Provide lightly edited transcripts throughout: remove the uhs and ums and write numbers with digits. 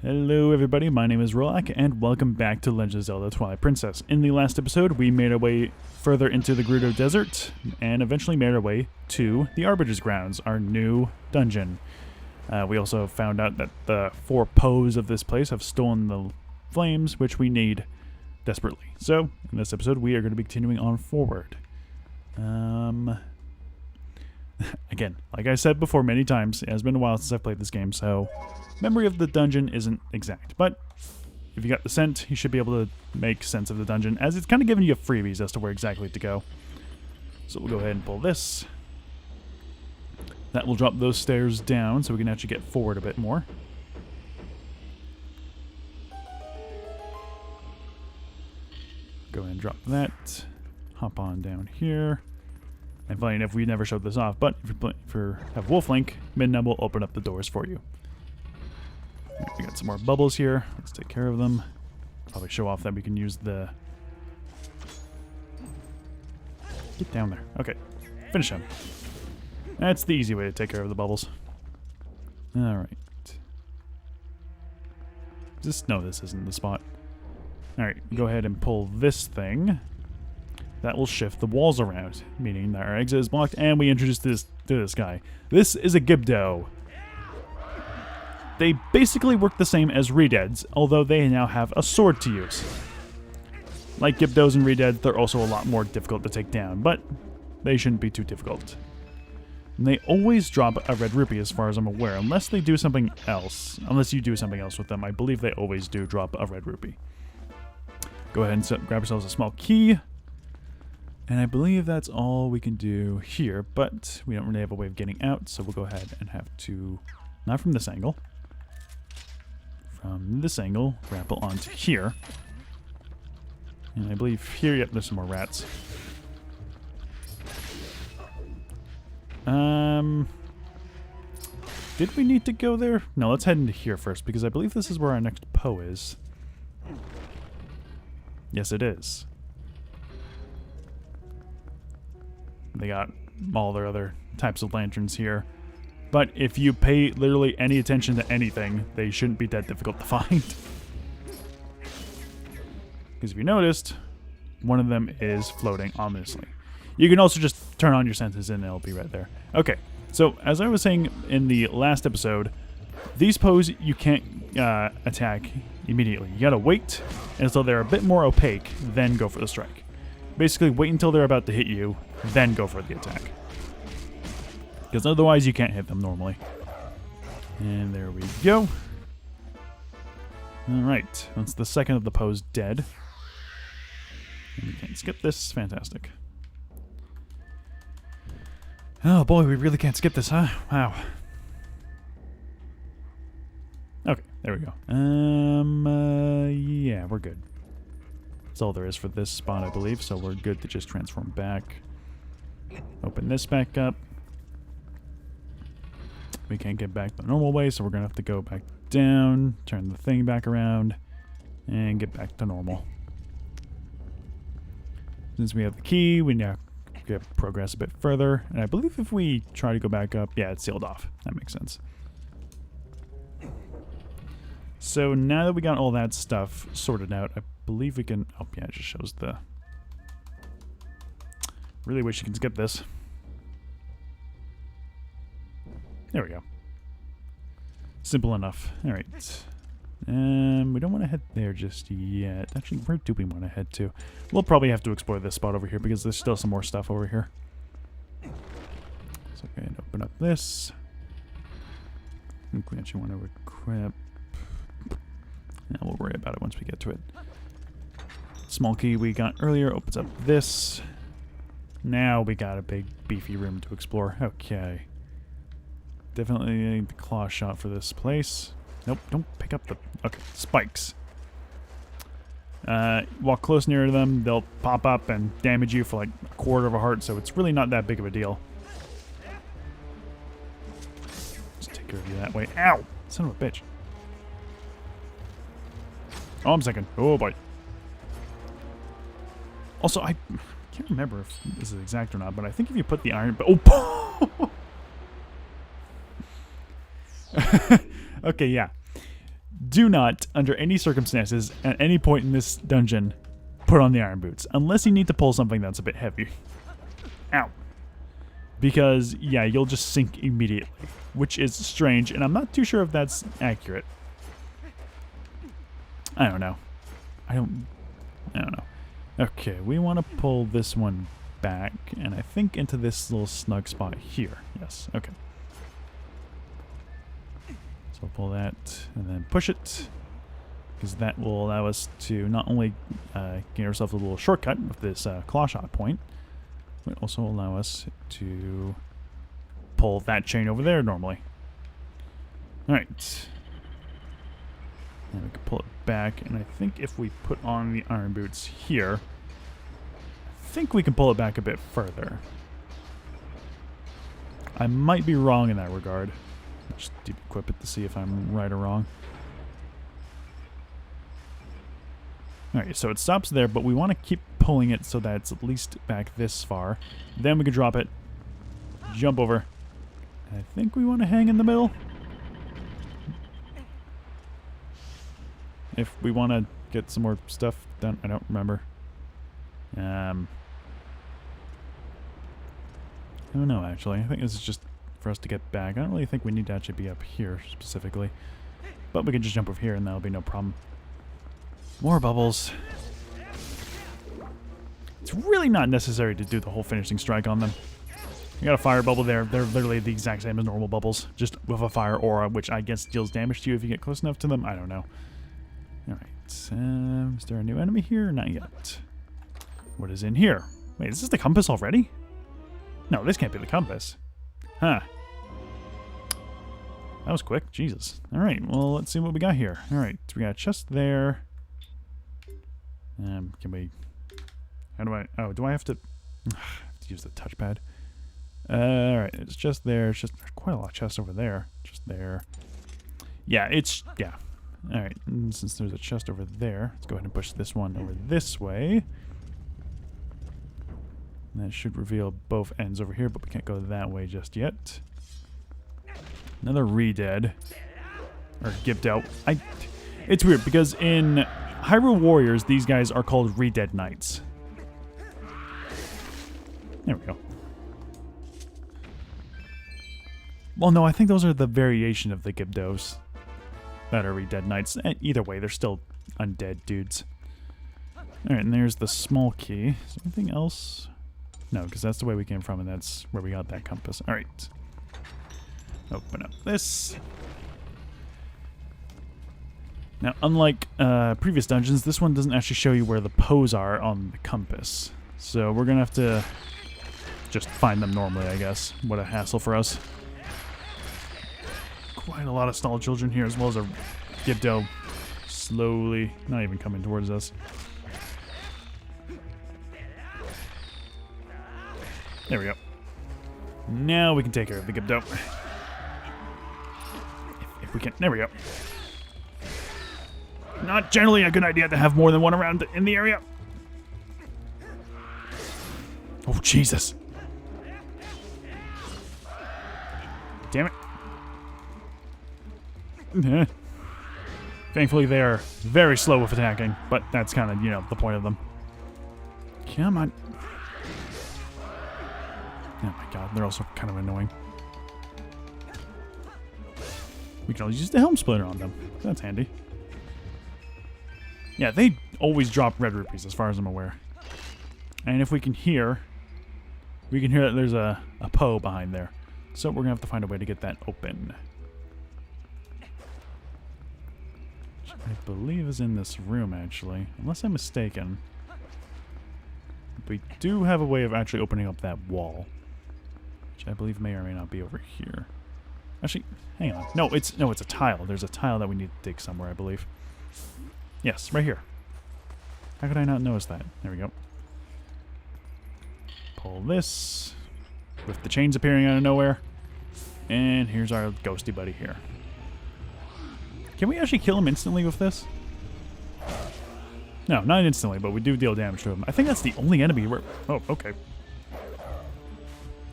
Hello everybody, my name is Rolak, and welcome back to Legend of Zelda Twilight Princess. In the last episode, we made our way further into the Gerudo Desert, and eventually made our way to the Arbiter's Grounds, our new dungeon. We also found out that the 4 poes of this place have stolen the flames, which we need desperately. So, in this episode, we are going to be continuing on forward. Again, like I said before many times, it has been a while since I've played this game, so memory of the dungeon isn't exact. But if you got the scent, you should be able to make sense of the dungeon, as it's kind of giving you freebies as to where exactly to go. So we'll go ahead and pull this. That will drop those stairs down, so we can actually get forward a bit more. Go ahead and drop that. Hop on down here. And funny enough, we never showed this off, but if you have Wolf Link, Midna will open up the doors for you. Right, we got some more bubbles here. Let's take care of them. Probably show off that we can use the... Get down there. Okay. Finish him. That's the easy way to take care of the bubbles. Alright. No, this isn't the spot. Alright, go ahead and pull this thing. That will shift the walls around, meaning that our exit is blocked, and we introduce this to this guy. This is a Gibdo. They basically work the same as Redeads, although they now have a sword to use. Like Gibdos and Redeads, they're also a lot more difficult to take down, but they shouldn't be too difficult. And they always drop a red rupee as far as I'm aware, unless they do something else. Unless you do something else with them, I believe they always do drop a red rupee. Go ahead and grab ourselves a small key. And I believe that's all we can do here, but we don't really have a way of getting out, so we'll go ahead and have to, not from this angle, from this angle, grapple onto here. And I believe here, yep, there's some more rats. Did we need to go there? No, let's head into here first, because I believe this is where our next poe is. Yes, it is. They got all their other types of lanterns here. But if you pay literally any attention to anything, they shouldn't be that difficult to find. Because if you noticed, one of them is floating ominously. You can also just turn on your senses and it'll be right there. Okay, so as I was saying in the last episode, these poes you can't attack immediately. You gotta wait until they're a bit more opaque, then go for the strike. Basically, wait until they're about to hit you, then go for the attack. Because otherwise, you can't hit them normally. And there we go. Alright, that's the second of the poes dead. And we can't skip this. Fantastic. Oh boy, we really can't skip this, huh? Wow. Okay, there we go. Yeah, we're good. That's all there is for this spot, I believe, so we're good to just transform back. Open this back up. We can't get back the normal way, so we're going to have to go back down, turn the thing back around, and get back to normal. Since we have the key, we now get progress a bit further, and I believe if we try to go back up, yeah, it's sealed off. That makes sense. So now that we got all that stuff sorted out, I believe we can... Oh, yeah, it just shows the... Really wish you can skip this. There we go. Simple enough. Alright. We don't want to head there just yet. Actually, where do we want to head to? We'll probably have to explore this spot over here because there's still some more stuff over here. So go ahead and open up this. I think we actually want to equip... Yeah, we'll worry about it once we get to it. Small key we got earlier opens up this. Now we got a big beefy room to explore. Okay. Definitely need the claw shot for this place. Nope, don't pick up the... Okay, spikes. Walk close near to them, they'll pop up and damage you for like a quarter of a heart, so it's really not that big of a deal. Just take care of you that way. Ow! Son of a bitch. Oh, I'm sinking. Oh, boy. Also, I can't remember if this is exact or not, but I think if you put the iron... Oh! Okay, yeah. Do not, under any circumstances, at any point in this dungeon, put on the iron boots. Unless you need to pull something that's a bit heavy. Ow. Because, yeah, you'll just sink immediately. Which is strange, and I'm not too sure if that's accurate. I don't know. I don't know. Okay, we want to pull this one back, and I think into this little snug spot here. Yes, okay. So I'll pull that, and then push it, because that will allow us to not only gain ourselves a little shortcut with this claw shot point, but also allow us to pull that chain over there normally. Alright. And we can pull it back, and I think if we put on the iron boots here, I think we can pull it back a bit further. I might be wrong in that regard. Just equip it to see if I'm right or wrong. Alright, so it stops there, but we want to keep pulling it so that it's at least back this far. Then we can drop it, jump over. I think we want to hang in the middle. If we want to get some more stuff done, I don't remember. I don't know, actually. I think this is just for us to get back. I don't really think we need to actually be up here specifically. But we can just jump over here and that'll be no problem. More bubbles. It's really not necessary to do the whole finishing strike on them. You got a fire bubble there. They're literally the exact same as normal bubbles, just with a fire aura, which I guess deals damage to you if you get close enough to them. I don't know. Alright, is there a new enemy here? Not yet. What is in here? Wait, is this the compass already? No, this can't be the compass. Huh. That was quick. Jesus. Alright, well, let's see what we got here. Alright, so we got a chest there. Can we... How do I... Oh, do I have to... I have to use the touchpad. Alright, it's just there. It's just... There's quite a lot of chests over there. Just there. Yeah, it's... Yeah. Alright, since there's a chest over there, let's go ahead and push this one over this way. And that should reveal both ends over here, but we can't go that way just yet. Another re-dead. Or gipped out. It's weird, because in Hyrule Warriors, these guys are called re-dead knights. There we go. Well, no, I think those are the variation of the Gibdos that are re-dead knights. Either way, they're still undead dudes. Alright, and there's the small key. Is there anything else? No, because that's the way we came from, and that's where we got that compass. Alright. Open up this. Now, unlike previous dungeons, this one doesn't actually show you where the poes are on the compass. So we're going to have to just find them normally, I guess. What a hassle for us. Quite a lot of stalled children here, as well as a Gibdo slowly, not even coming towards us. There we go. Now we can take care of the Gibdo. If we can. There we go. Not generally a good idea to have more than one around in the area. Oh, Jesus. Damn it. Thankfully, they are very slow with attacking, but that's kind of, you know, the point of them. Come on. Oh my god, they're also kind of annoying. We can always use the helm splitter on them. That's handy. Yeah, they always drop red rupees as far as I'm aware. And if we can hear that there's a Poe behind there. So we're going to have to find a way to get that open. Which I believe is in this room, actually. Unless I'm mistaken. We do have a way of actually opening up that wall. Which I believe may or may not be over here. Actually, hang on. No, it's a tile. There's a tile that we need to dig somewhere, I believe. Yes, right here. How could I not notice that? There we go. Pull this. With the chains appearing out of nowhere. And here's our ghosty buddy here. Can we actually kill him instantly with this? No, not instantly, but we do deal damage to him. I think that's the only enemy where... Oh, okay.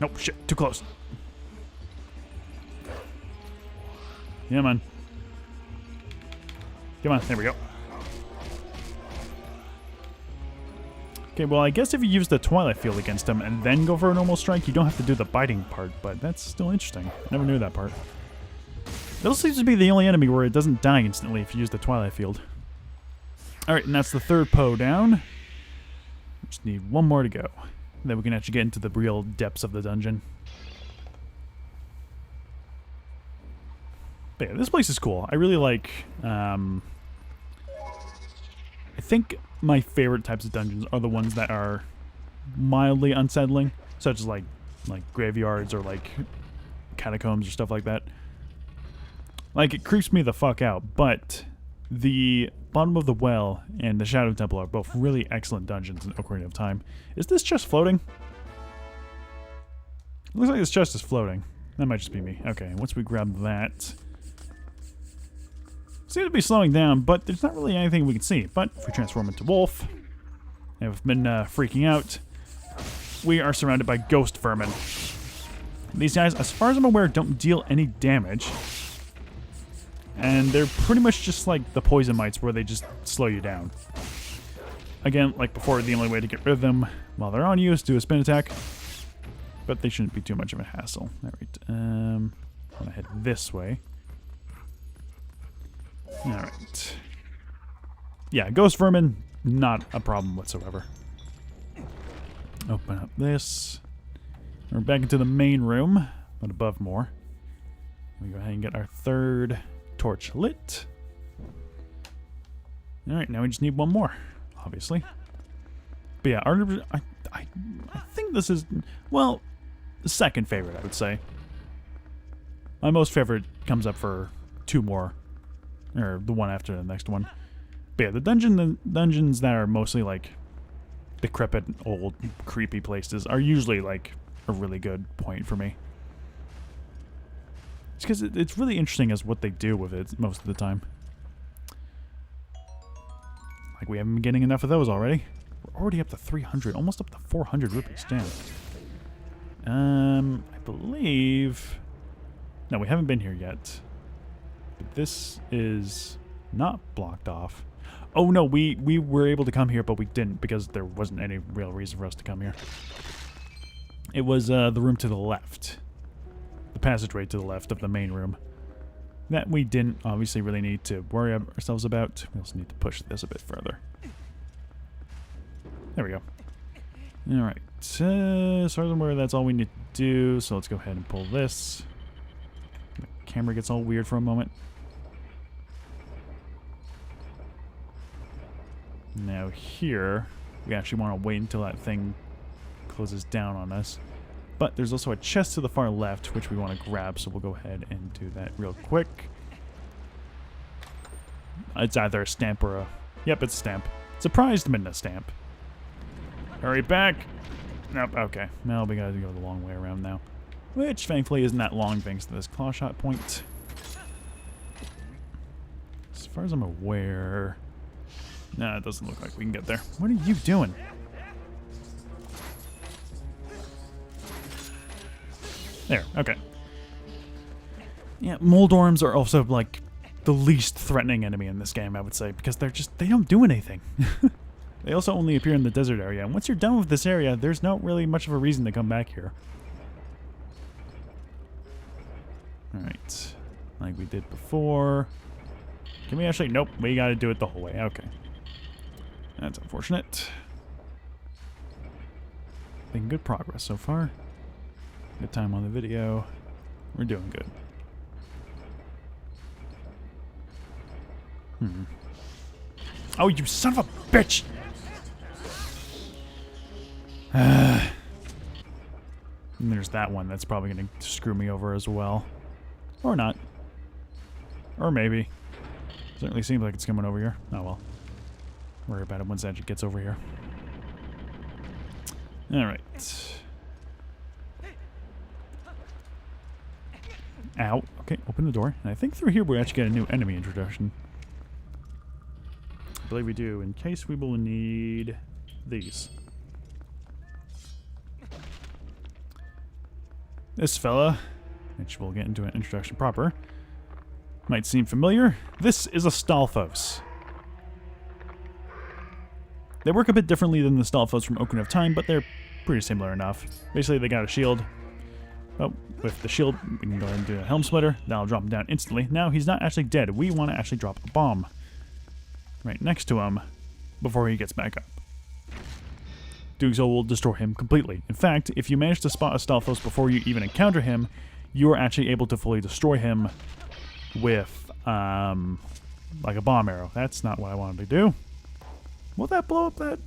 Nope, shit, too close. Yeah, man. Come on, there we go. Okay, well, I guess if you use the Twilight Field against him and then go for a normal strike, you don't have to do the biting part, but that's still interesting. Never knew that part. This seems to be the only enemy where it doesn't die instantly if you use the Twilight Field. Alright, and that's the third Poe down. Just need one more to go. Then we can actually get into the real depths of the dungeon. But yeah, this place is cool. I really like... I think my favorite types of dungeons are the ones that are mildly unsettling, such as like graveyards or like catacombs or stuff like that. Like, it creeps me the fuck out, but the bottom of the well and the Shadow Temple are both really excellent dungeons in Ocarina of Time. Is this chest floating? It looks like this chest is floating. That might just be me. Okay, once we grab that... Seems to be slowing down, but there's not really anything we can see. But if we transform into Wolf, and we've been freaking out, we are surrounded by ghost vermin. These guys, as far as I'm aware, don't deal any damage. And they're pretty much just like the poison mites, where they just slow you down. Again, like before, the only way to get rid of them while they're on you is to do a spin attack. But they shouldn't be too much of a hassle. Alright, I'm gonna head this way. Alright. Yeah, ghost vermin, not a problem whatsoever. Open up this. We're back into the main room, but above more. We go ahead and get our third torch lit. Alright, now we just need one more, obviously. But yeah, I think this is, well, the second favorite, I would say. My most favorite comes up for two more. Or the one after the next one. But yeah, the dungeons that are mostly like decrepit, old, creepy places are usually like a really good point for me. It's because it's really interesting as what they do with it most of the time. Like, we haven't been getting enough of those already. We're already up to 300, almost up to 400 rupees. Damn. I believe... No, we haven't been here yet. But this is not blocked off. Oh no, we were able to come here, but we didn't because there wasn't any real reason for us to come here. It was the room to the left. The passageway to the left of the main room. That we didn't obviously really need to worry ourselves about. We also need to push this a bit further. There we go. Alright, as far as I'm aware, that's all we need to do, so let's go ahead and pull this. The camera gets all weird for a moment. Now here, we actually want to wait until that thing closes down on us. But there's also a chest to the far left, which we want to grab, so we'll go ahead and do that real quick. It's either a stamp or a... Yep, it's a stamp. Surprised Midna stamp. Hurry back! Nope, okay. Now we gotta go the long way around now. Which, thankfully, isn't that long thanks to this claw shot point. As far as I'm aware... Nah, it doesn't look like we can get there. What are you doing? There, okay. Yeah, Moldorms are also, like, the least threatening enemy in this game, I would say, because they don't do anything. They also only appear in the desert area, and once you're done with this area, there's not really much of a reason to come back here. Alright. Like we did before. Can we actually... Nope, we gotta do it the whole way. Okay. That's unfortunate. Making good progress so far. Good time on the video. We're doing good. Oh, you son of a bitch! And there's that one that's probably going to screw me over as well. Or not. Or maybe. Certainly seems like it's coming over here. Oh well. Worry about it once it actually gets over here. Alright. Ow. Okay, open the door. And I think through here we actually get a new enemy introduction. I believe we do. In case we will need these. This fella, which we'll get into an introduction proper, Might seem familiar. This is a Stalfos. They work a bit differently than the Stalfos from Ocarina of Time, but they're pretty similar enough. Basically, they got a shield. Oh, with the shield, we can go ahead and do a Helm Splitter. That'll drop him down instantly. Now, he's not actually dead. We want to actually drop a bomb right next to him before he gets back up. Doing so will destroy him completely. In fact, if you manage to spot a Stalfos before you even encounter him, you are actually able to fully destroy him with, like a bomb arrow. That's not what I wanted to do. Will that blow up that?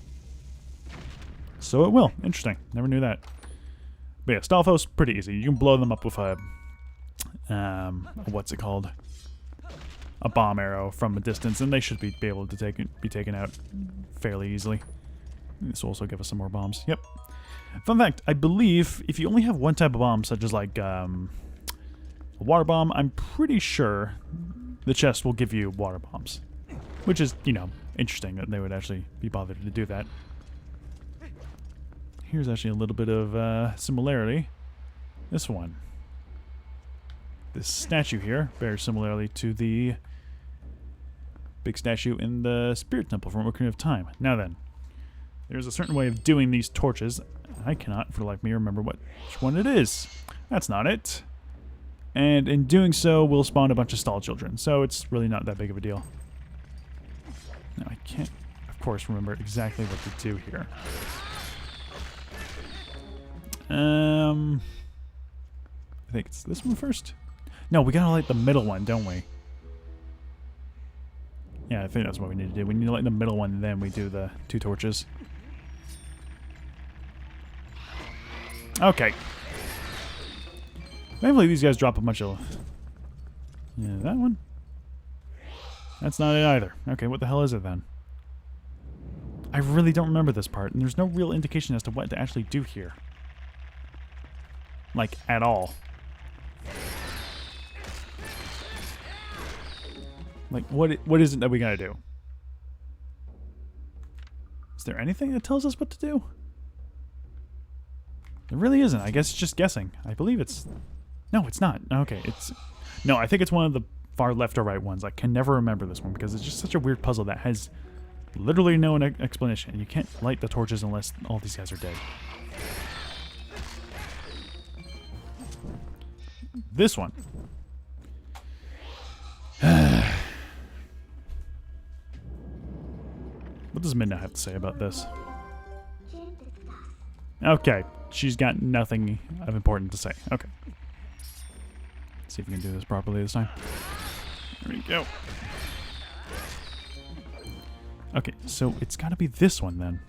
So it will. Interesting. Never knew that. But yeah, Stalfos, pretty easy. You can blow them up with a, what's it called? A bomb arrow from a distance, and they should be able to be taken out fairly easily. This will also give us some more bombs. Yep. Fun fact, I believe if you only have one type of bomb, such as like a water bomb, I'm pretty sure the chest will give you water bombs. Which is, you know, interesting that they would actually be bothered to do that. Here's actually a little bit of similarity. This one. This statue here bears similarity to the big statue in the Spirit Temple from Ocarina of Time. Now then, there's a certain way of doing these torches. I cannot, for the life of me, remember which one it is. That's not it. And in doing so, we'll spawn a bunch of stall children. So it's really not that big of a deal. Now, I can't, of course, remember exactly what to do here. I think it's this one first. No, we gotta light the middle one, don't we? Yeah, I think that's what we need to do. We need to light the middle one, then we do the 2 torches. Okay. Thankfully, these guys drop a bunch of... Yeah, that one? That's not it either. Okay, what the hell is it then? I really don't remember this part, and there's no real indication as to what to actually do here. Like, at all. Like, what is it that we gotta do? Is there anything that tells us what to do? There really isn't. I guess it's just guessing. I believe it's... No, it's not. Okay, it's... No, I think it's one of the far left or right ones. I can never remember this one because it's just such a weird puzzle that has literally no explanation. You can't light the torches unless all these guys are dead. This one. What does Midna have to say about this? Okay, she's got nothing of important to say. Okay. Let's see if we can do this properly this time. There we go. Okay, so it's got to be this one then.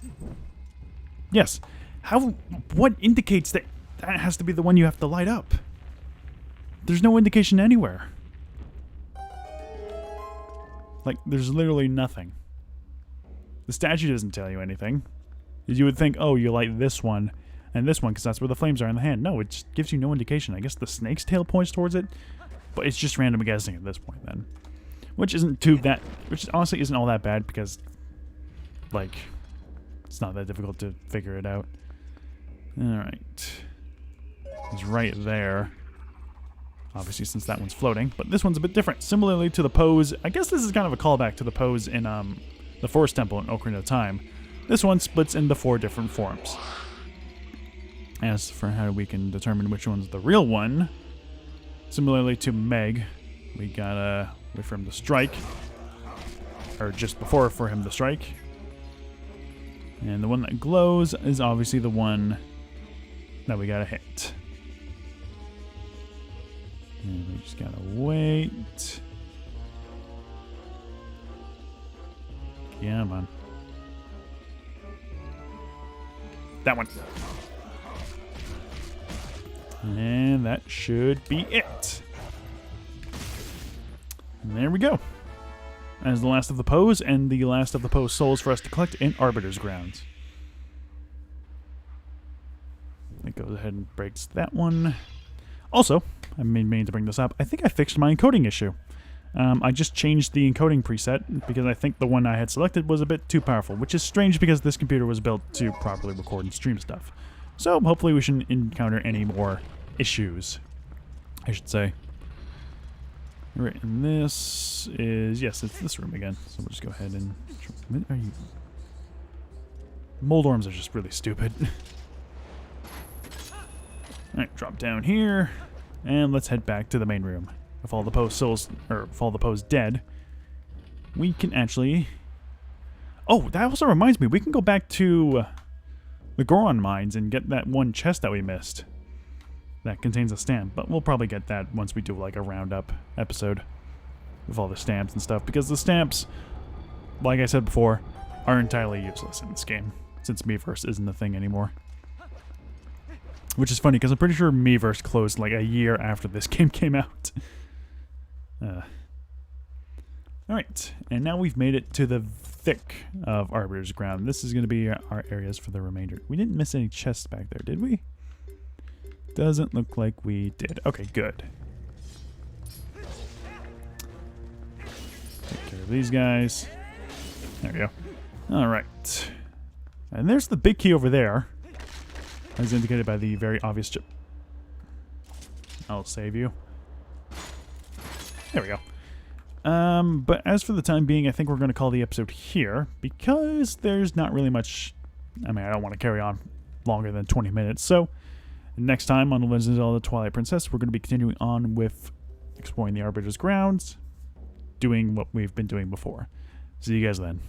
Yes. What indicates that that has to be the one you have to light up? There's no indication anywhere. Like, there's literally nothing. The statue doesn't tell you anything. You would think, oh, you light this one and this one because that's where the flames are in the hand. No, it just gives you no indication. I guess the snake's tail points towards it, but it's just random guessing at this point then. Which honestly isn't all that bad because, like, it's not that difficult to figure it out. Alright. It's right there. Obviously, since that one's floating. But this one's a bit different. Similarly to the pose, I guess this is kind of a callback to the pose in the Forest Temple in Ocarina of Time. This one splits into 4 different forms. As for how we can determine which one's the real one, similarly to Meg, we gotta wait for him to strike. Or just before for him to strike. And the one that glows is obviously the one that we gotta hit. And we just gotta wait. Yeah, man. That one. And that should be it. And there we go. As the last of the poes and the last of the poes souls for us to collect in Arbiter's grounds. It goes ahead and breaks that one. Also, I mean to bring this up, I think I fixed my encoding issue. I just changed the encoding preset because I think the one I had selected was a bit too powerful, which is strange because this computer was built to properly record and stream stuff. So hopefully we shouldn't encounter any more issues, I should say. Alright, and this is... Yes, it's this room again. So we'll just go ahead and... What are you... Mold orms are just really stupid. Alright, drop down here. And let's head back to the main room. If all the poes souls... Or if all the poes dead, we can actually... Oh, that also reminds me. We can go back to the Goron mines and get that one chest that we missed. That contains a stamp, but we'll probably get that once we do like a roundup episode with all the stamps and stuff, because the stamps, like I said before, are entirely useless in this game, since Miiverse isn't a thing anymore. Which is funny, because I'm pretty sure Miiverse closed like a year after this game came out. Alright, and now we've made it to the thick of Arbiter's ground. This is going to be our areas for the remainder. We didn't miss any chests back there, did we? Doesn't look like we did. Okay, good. Take care of these guys. There we go. Alright. And there's the big key over there, as indicated by the very obvious chip. I'll save you. There we go. But as for the time being, I think we're going to call the episode here, because there's not really much... I mean, I don't want to carry on longer than 20 minutes, so... Next time on The Legend of Zelda Twilight Princess, we're going to be continuing on with exploring the Arbiter's grounds, doing what we've been doing before. See you guys then.